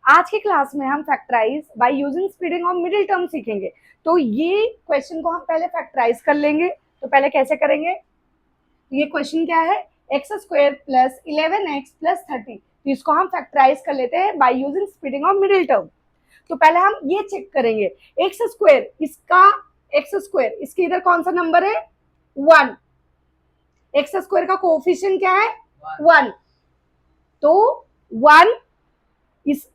आज की क्लास में हम factorise by using splitting of middle term सीखेंगे। तो ये क्वेश्चन को हम पहले फैक्टराइज कर लेंगे। तो पहले कैसे करेंगे, ये क्वेश्चन क्या है, x square plus 11x plus 30। तो इसको हम फैक्टराइज कर लेते हैं bye using splitting of middle term. तो पहले हम ये चेक करेंगे, एक्स स्क्वायर इसके इधर कौन सा नंबर है, 1। एक्स स्क्वायर का कोएफिशिएंट क्या है, 1। तो 1 इस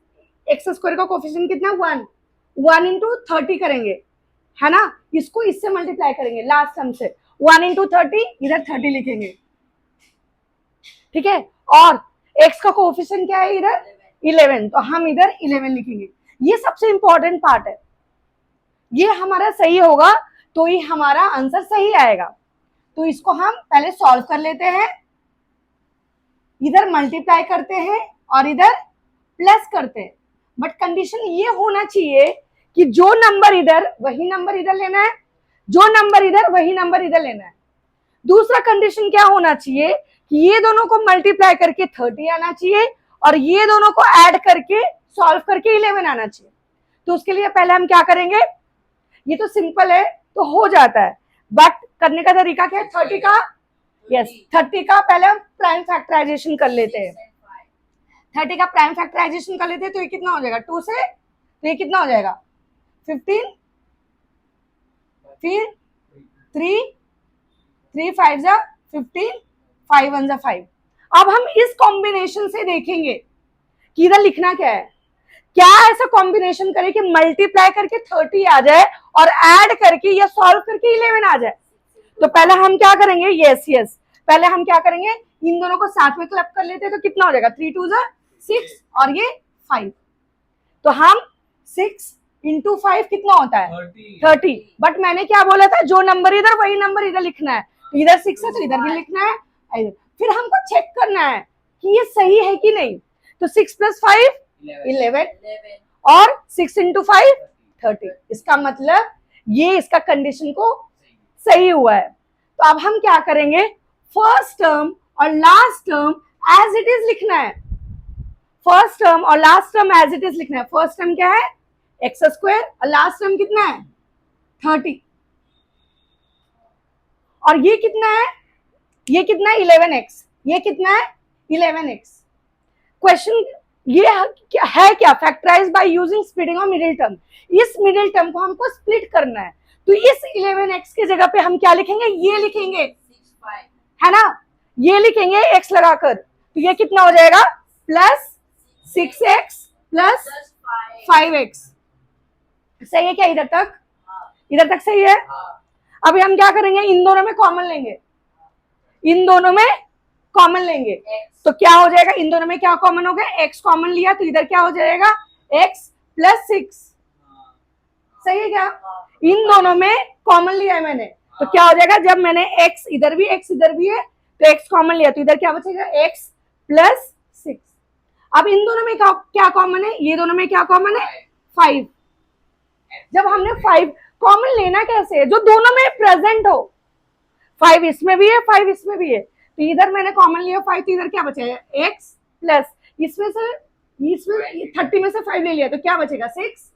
एक्स स्क्वायर का कोएफिशिएंट कितना, 1 इंटू 30 करेंगे, है ना। इसको इससे मल्टीप्लाई करेंगे लास्ट टर्म से, 1 इंटू 30, इधर 30 लिखेंगे, ठीक है। और एक्स का कोएफिशिएंट क्या है इधर, 11, तो हम इधर 11 लिखेंगे। ये सबसे इंपॉर्टेंट पार्ट है, ये हमारा सही होगा तो ही हमारा आंसर सही आएगा। तो इसको हम पहले सॉल्व कर लेते हैं, इधर मल्टीप्लाई करते हैं और इधर प्लस करते हैं। बट कंडीशन ये होना चाहिए कि जो नंबर इधर वही नंबर इधर लेना है, जो नंबर इधर वही नंबर इधर लेना है। दूसरा कंडीशन क्या होना चाहिए कि ये दोनों को मल्टीप्लाई करके 30 आना चाहिए और ये दोनों को ऐड करके सॉल्व करके 11 आना चाहिए। तो उसके लिए पहले हम क्या करेंगे, ये तो सिंपल है तो हो जाता है, बट करने का तरीका क्या है, 30 का, यस 30 का पहले हम प्राइम फैक्टराइजेशन कर लेते हैं। 30 का प्राइम फैक्टराइजेशन कर लेते हैं तो ये कितना हो जाएगा, 2 से, तो ये कितना हो जाएगा 15, फिर 3 5 जा 15, 5 1 जा 5। अब हम इस कॉम्बिनेशन से देखेंगे कि इधर लिखना क्या है, क्या ऐसा कॉम्बिनेशन करें कि मल्टीप्लाई करके 30 आ जाए और ऐड करके या सॉल्व करके 11 आ जाए। तो पहले हम क्या करेंगे, यस पहले हम क्या करेंगे, इन दोनों को साथ में क्लब कर लेते हैं तो कितना हो जाएगा, 3 2 जा 6 और ये 5। तो हम 6 इंटू 5 कितना होता है, 30। बट मैंने क्या बोला था, जो नंबर इधर वही नंबर इधर लिखना है। तो इधर 6 है तो इधर भी लिखना है। फिर हमको चेक करना है कि ये सही है कि नहीं। तो 6 प्लस 5 11 और 6 इंटू 5 30। इसका मतलब ये इसका कंडीशन को सही हुआ है। तो अब हम क्या करेंगे, फर्स्ट टर्म और last term as it is लिखना है। फर्स्ट टर्म और last term as it is लिखना है। फर्स्ट टर्म क्या है, एक्स स्क्वायर, और लास्ट टर्म कितना है, 30। और ये कितना है, ये कितना है 11x, ये कितना है 11x। क्वेश्चन ये है क्या, factorise by using splitting of middle term. इस मिडिल टर्म को हमको स्प्लिट करना है। तो इस 11x की जगह पे हम क्या लिखेंगे, ये लिखेंगे, है ना, ये लिखेंगे x लगाकर। तो ये कितना हो जाएगा, प्लस 6x प्लस 5x। सही है क्या इधर तक, इधर तक सही है। अभी हम क्या करेंगे, इन दोनों में कॉमन लेंगे, इन दोनों में कॉमन लेंगे। तो क्या हो जाएगा, इन दोनों में क्या कॉमन हो गया, x कॉमन लिया तो इधर क्या हो जाएगा, x प्लस 6। सही है क्या, इन दोनों में कॉमन लिया है मैंने। तो क्या हो जाएगा, जब मैंने x इधर भी है तो x कॉमन लिया तो इधर क्या बचेगा, x प्लस 6। अब इन दोनों में क्या कॉमन है, ये दोनों में क्या कॉमन है, 5। जब हमने 5 कॉमन लेना कैसे है, जो दोनों में प्रेजेंट हो। 5 इसमें भी है, 5 इसमें भी है, तो इधर मैंने कॉमन लिया 5, तो इधर क्या बचेगा, x प्लस, इसमें 30 में से 5 ले लिया तो क्या बचेगा 6,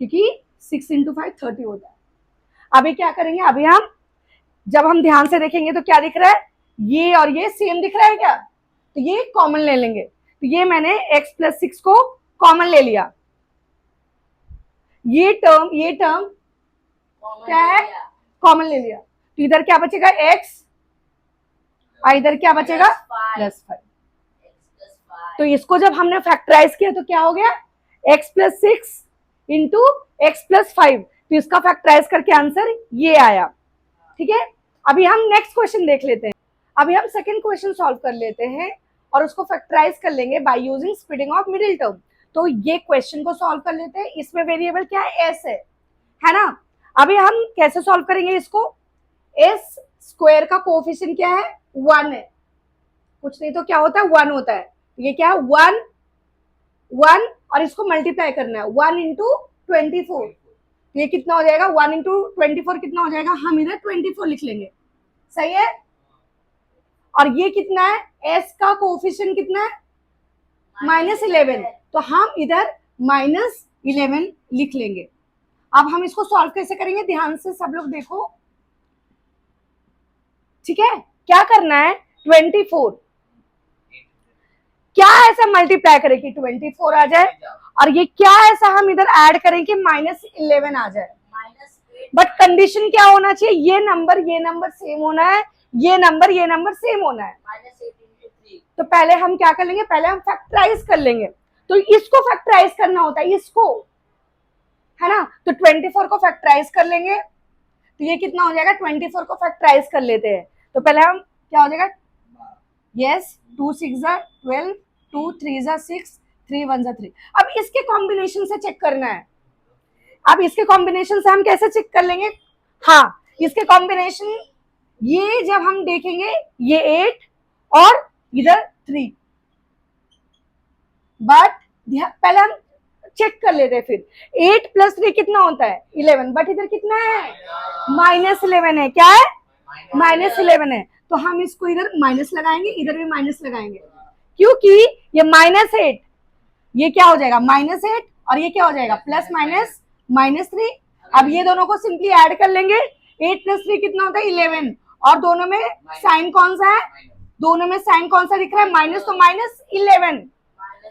क्योंकि 6 इंटू 5 30 होता है। अभी क्या करेंगे, अभी हम जब हम ध्यान से देखेंगे तो क्या दिख रहा है, ये और ये सेम दिख रहा है क्या, तो ये कॉमन ले लेंगे। तो ये मैंने x प्लस 6 को कॉमन ले लिया। ये टर्म क्या है, कॉमन ले लिया, तो इधर क्या बचेगा x और इधर क्या बचेगा, प्लस 5। तो इसको जब हमने फैक्टराइज किया तो क्या हो गया, x plus 6 into x plus 5। तो इसका फैक्टराइज करके आंसर ये आया, ठीक है। अभी हम नेक्स्ट क्वेश्चन देख लेते हैं। अभी हम सेकंड क्वेश्चन सॉल्व कर लेते हैं और उसको फैक्टराइज कर लेंगे bye using splitting of middle term. तो ये क्वेश्चन को सॉल्व कर लेते हैं। इसमें वेरिएबल क्या है, s है ना। अभी हम कैसे सॉल्व करेंगे इसको, s स्क्वायर का कोएफिशिएंट क्या है, 1 है, कुछ नहीं तो क्या होता है 1 होता है। ये क्या है 1 और इसको मल्टीप्लाई करना है 1 इंटू 24। ये कितना हो जाएगा, 1 इंटू 24 कितना हो जाएगा, हम इधर 24 लिख लेंगे, सही है। और ये कितना है, s का कोएफिशिएंट कितना है -11, तो हम इधर -11 लिख लेंगे। अब हम इसको सॉल्व कैसे करेंगे, ध्यान से सब लोग देखो, ठीक है। क्या करना है, 24 क्या ऐसा मल्टीप्लाई करें कि 24 आ जाए, और ये क्या ऐसा हम इधर ऐड करें कि -11 आ जाए। बट कंडीशन क्या होना चाहिए, ये नंबर सेम होना है, ये नंबर सेम होना है। तो पहले हम क्या कर लेंगे, पहले हम फैक्टराइज कर लेंगे। तो इसको फैक्टराइज करना होता है, इसको, है ना। तो 24 को फैक्टराइज कर लेंगे, तो ये कितना हो जाएगा, 24 को फैक्टराइज कर लेते हैं। तो पहले हम क्या हो जाएगा, यस 2 6 12, 2 3 6, 3 1 3। अब इसके कॉम्बिनेशन से चेक करना है। अब इसके कॉम्बिनेशन से हम कैसे चेक कर लेंगे, हाँ इसके कॉम्बिनेशन, ये जब हम देखेंगे ये 8 और इधर 3, बट पहले हम चेक कर लेते हैं फिर। 8 + 3 कितना होता है, 11, बट इधर कितना है, -11 है। क्या है, -11 है। तो हम इसको इधर माइनस लगाएंगे, इधर भी माइनस लगाएंगे, क्योंकि ये -8, ये क्या हो जाएगा -8, और ये क्या हो जाएगा +-3। अब ये दोनों को सिंपली ऐड कर लेंगे, 8 + 3 कितना होता है 11, और दोनों में साइन कौन सा है, दोनों में साइन कौन सा दिख रहा है, माइनस, तो -11।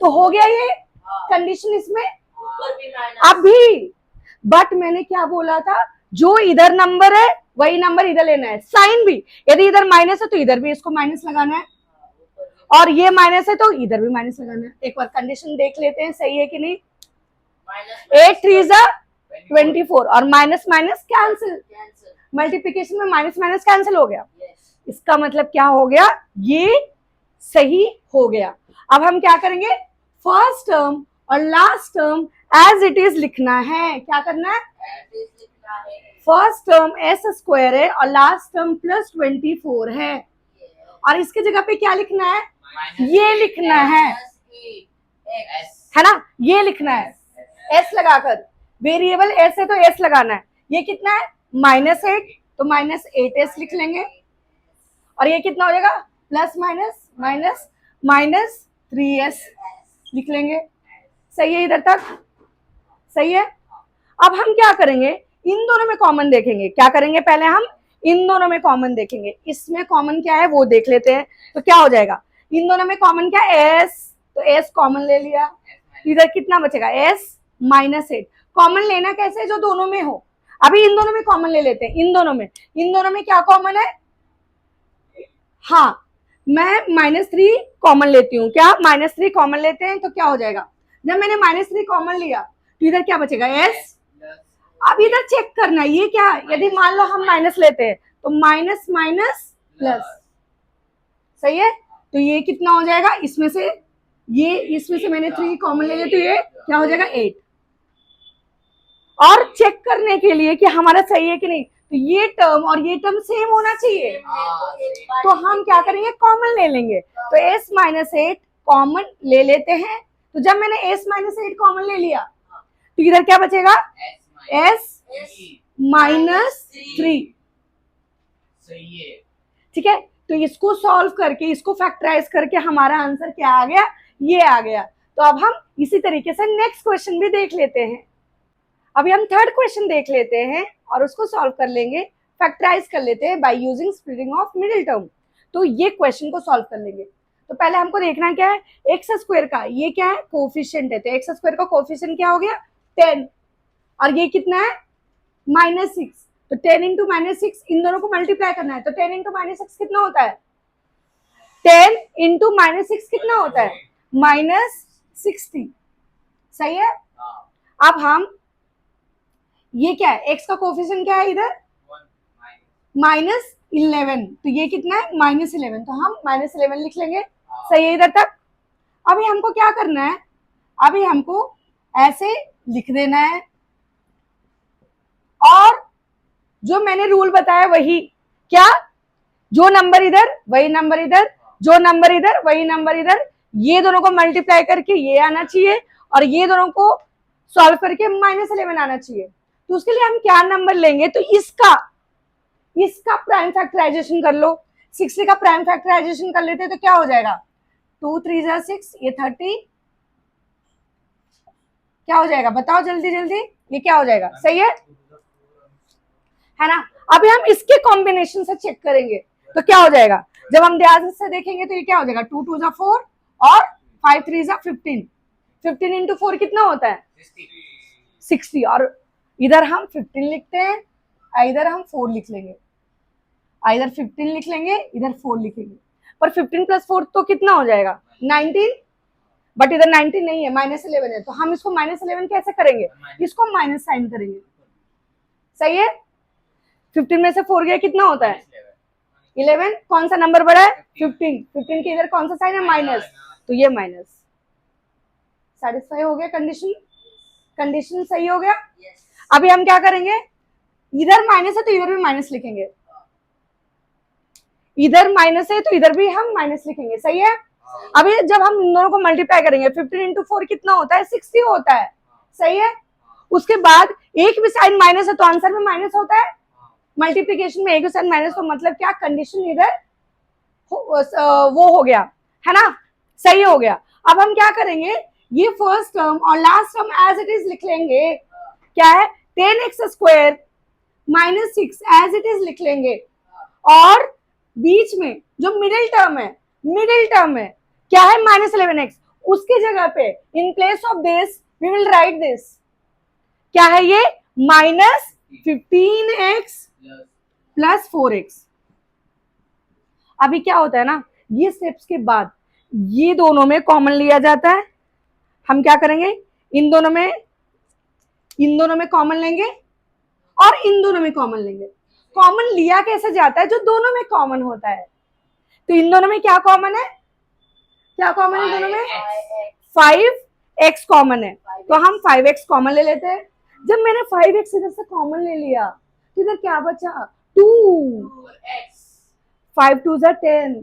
तो हो गया ये कंडीशन इसमें। अभी बट मैंने क्या बोला था, जो इधर नंबर है वही नंबर इधर लेना है, साइन भी, यदि इधर माइनस है तो इधर भी इसको माइनस लगाना है, और ये माइनस है तो इधर भी माइनस लगाना है। एक बार कंडीशन देख लेते हैं सही है कि नहीं। 8 3 24, और माइनस माइनस कैंसिल, मल्टीप्लिकेशन में माइनस माइनस कैंसिल हो गया। इसका मतलब क्या हो गया, ये सही हो गया। अब हम क्या करेंगे, फर्स्ट टर्म और last term as it is लिखना है। क्या करना है, फर्स्ट टर्म s² है और लास्ट टर्म +24 है, और इसके जगह पे क्या लिखना है, ये लिखना है ना, ये लिखना है s लगाकर, वेरिएबल s है तो s लगाना है। ये कितना है -8, तो -8s लिख लेंगे, और ये कितना हो जाएगा ±-3s लिख लेंगे। सही है, इधर तक सही है। अब हम क्या करेंगे, इन दोनों में कॉमन देखेंगे। क्या करेंगे, पहले हम इन दोनों में कॉमन देखेंगे। इसमें कॉमन क्या है वो देख लेते हैं। तो क्या हो जाएगा, इन दोनों में कॉमन क्या है, s, तो s कॉमन ले लिया, इधर कितना बचेगा s -8। कॉमन लेना कैसे, जो दोनों में हो। अभी इन दोनों में कॉमन ले लेते हैं, इन दोनों में क्या कॉमन है, हाँ मैं -3 कॉमन लेती हूँ। क्या -3 कॉमन लेते हैं, तो क्या हो जाएगा, जब मैंने -3 कॉमन लिया तो इधर क्या बचेगा s। अब इधर चेक करना है, ये क्या, यदि मान लो हम माइनस लेते हैं तो माइनस माइनस प्लस, सही है। तो ये कितना हो जाएगा, इसमें से मैंने 3 कॉमन ले लिया, तो ये क्या हो जाएगा 8। और चेक करने के लिए कि हमारा सही है कि नहीं, तो ये टर्म और ये टर्म सेम होना चाहिए, तो हम क्या करेंगे, कॉमन ले लेंगे। तो s -8 कॉमन ले लेते हैं। तो जब मैंने s -8 कॉमन ले लिया तो इधर क्या बचेगा, s -3, ठीक है। तो इसको सॉल्व करके, इसको फैक्टराइज करके हमारा आंसर क्या आ गया, ये आ गया। तो अब हम इसी तरीके से नेक्स्ट क्वेश्चन भी देख लेते हैं। अभी हम थर्ड क्वेश्चन देख लेते हैं और उसको सॉल्व कर लेंगे, फैक्टराइज कर लेते हैं bye using splitting of middle term. तो ये क्वेश्चन को सॉल्व कर लेंगे। तो पहले हमको देखना क्या है, x² का ये क्या है, कोफिशिएंट है। तो x² का कोफिशिएंट क्या हो गया 10, और ये कितना है -6। तो 10 × -6, इन दोनों को मल्टीप्लाई करना है। तो 10 × -6 कितना होता है, 10 × -6 कितना होता है -60, सही है। अब हम ये क्या है, x का कोफिशिएंट क्या है इधर -11, तो ये कितना है -11, तो हम -11 लिख लेंगे, सही है इधर तक। अभी हमको क्या करना है, अभी हमको ऐसे लिख देना है, और जो मैंने रूल बताया वही, क्या, जो नंबर इधर वही नंबर इधर, जो नंबर इधर वही नंबर इधर, ये दोनों को मल्टीप्लाई करके ये आना चाहिए, और ये दोनों को सॉल्व करके -11 आना चाहिए। तो उसके लिए हम क्या नंबर लेंगे, तो इसका प्राइम फैक्टराइजेशन कर लो। 60 का प्राइम फैक्टराइजेशन कर लेते हैं तो क्या हो जाएगा, 2 3 6, ये 30, क्या हो जाएगा बताओ जल्दी जल्दी, ये क्या हो जाएगा, सही है ना। अभी हम इसके कॉम्बिनेशन से चेक करेंगे तो क्या हो जाएगा, जब हम ध्यान से देखेंगे तो ये क्या हो जाएगा, 2 2 = 4 और 5 3 = 15, 15 into 4 कितना होता है 60, और इधर हम 15 लिखते हैं, इधर हम 4 लिख लेंगे, इधर 15 लिख लेंगे, इधर 4 लिखेंगे, पर 15 + 4 तो कितना हो जाएगा 19, बट इधर 19 नहीं है, -11 है, तो हम इसको -11 कैसे करेंगे, इसको माइनस साइन करेंगे, सही है। 15 में से 4 गया कितना होता है 11, कौन सा नंबर बड़ा है 15, 15 के इधर कौन सा साइन है माइनस, तो ये माइनस, सेटिस्फाई हो गया, कंडीशन, कंडीशन सही हो गया। अभी हम क्या करेंगे, इधर माइनस है तो इधर भी माइनस लिखेंगे, इधर माइनस है तो इधर भी हम माइनस लिखेंगे, सही है। अभी जब हम इन दोनों को मल्टीप्लाई करेंगे 15 into 4 कितना होता है 60 होता है, सही है। उसके बाद एक भी साइन माइनस है तो आंसर में माइनस होता है, मल्टीप्लिकेशन में एक भी साइन माइनस, तो मतलब क्या कंडीशन इधर वो हो गया है ना, सही हो गया। अब हम क्या करेंगे, ये फर्स्ट टर्म और last term as it is लिख लेंगे, क्या है 10x² - 6 एज इट इज लिख लेंगे, और बीच में जो मिडिल टर्म है क्या है -11x, उसकी जगह पे in place of this we will write this, क्या है ये -15x + 4x। अभी क्या होता है ना, ये स्टेप्स के बाद ये दोनों में कॉमन लिया जाता है, हम क्या करेंगे इन दोनों में कॉमन लेंगे और इन दोनों में कॉमन लेंगे। कॉमन लिया कैसे जाता है, जो दोनों में कॉमन होता है, तो इन दोनों में क्या कॉमन है, क्या कॉमन है दोनों में 5x कॉमन है, तो हम 5x कॉमन ले लेते हैं। जब मैंने 5x इधर से कॉमन ले लिया तो इधर क्या बचा 2, 5 2 = 10,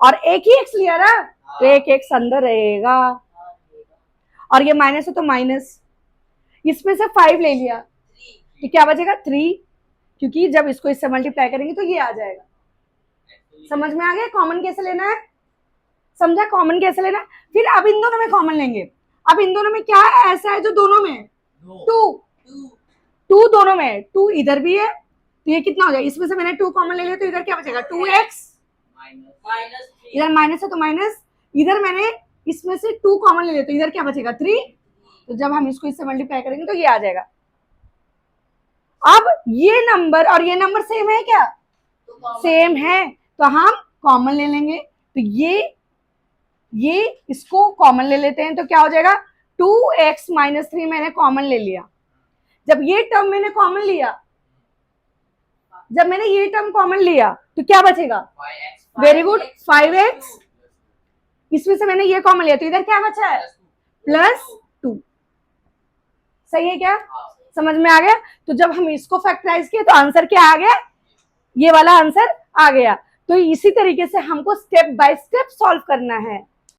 और एक ही x लिया ना तो एक x अंदर रहेगा, और ये माइनस है तो माइनस, इसमें से 5 ले लिया तो क्या बचेगा 3, क्योंकि जब इसको इससे मल्टीप्लाई करेंगे तो ये आ जाएगा। समझ में आ गया कॉमन कैसे लेना है, समझा कॉमन कैसे लेना है। फिर अब इन दोनों में कॉमन लेंगे, अब इन दोनों में क्या ऐसा है जो दोनों में 2 दोनों में, 2 इधर भी है तो ये कितना हो जाएगा, इसमें से मैंने 2 कॉमन ले लिया तो इधर क्या बचेगा 2x, इधर माइनस है तो माइनस, इधर मैंने इसमें से 2 कॉमन ले लिया तो इधर क्या बचेगा 3, तो जब हम इसको इससे मल्टीप्लाई करेंगे तो ये आ जाएगा। अब ये नंबर और ये नंबर सेम है क्या, सेम है, तो हम कॉमन ले लेंगे, तो ये इसको कॉमन ले लेते हैं तो क्या हो जाएगा 2x - 3 मैंने कॉमन ले लिया। जब ये टर्म मैंने कॉमन लिया, जब मैंने ये टर्म कॉमन लिया तो क्या बचेगा, वेरी गुड 5x, इसमें से मैंने ये कॉमन लिया तो इधर क्या बचा है +2, सही है क्या, समझ में आ गया। तो जब हम इसको फैक्टराइज किए तो आंसर क्या आ गया, ये वाला आंसर आ गया। तो इसी तरीके से हमको स्टेप बाय स्टेप सॉल्व करना है।